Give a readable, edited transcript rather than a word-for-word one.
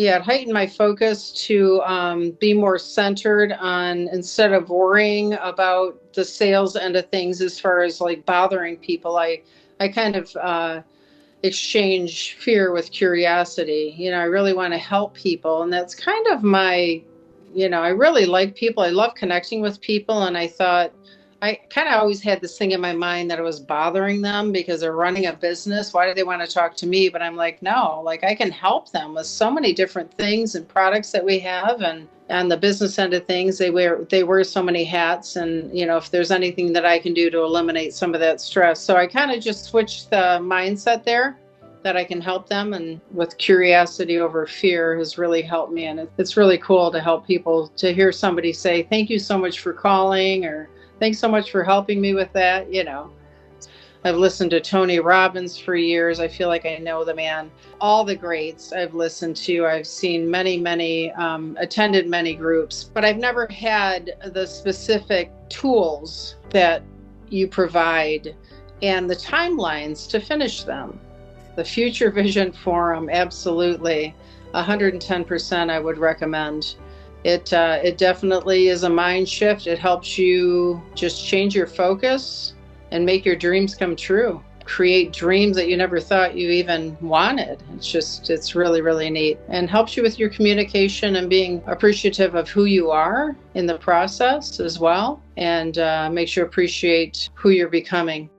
Yeah, it heightened my focus to be more centered on, instead of worrying about the sales end of things as far as like bothering people, I kind of exchange fear with curiosity. I really want to help people. And that's kind of I really like people. I love connecting with people. And I thought, I kind of always had this thing in my mind that it was bothering them because they're running a business. Why do they want to talk to me? But I'm like, no, like I can help them with so many different things and products that we have. And on the business end of things, they wear so many hats. And, if there's anything that I can do to eliminate some of that stress. So I kind of just switched the mindset there, that I can help them, and with curiosity over fear has really helped me. And it's really cool to help people, to hear somebody say, thank you so much for calling, or thanks so much for helping me with that. I've listened to Tony Robbins for years. I feel like I know the man. All the greats I've listened to. I've seen many, attended many groups, but I've never had the specific tools that you provide and the timelines to finish them. The Future Vision Forum, absolutely, 110% I would recommend. It definitely is a mind shift. It helps you just change your focus and make your dreams come true. Create dreams that you never thought you even wanted. It's really, really neat, and helps you with your communication and being appreciative of who you are in the process as well, and makes you appreciate who you're becoming.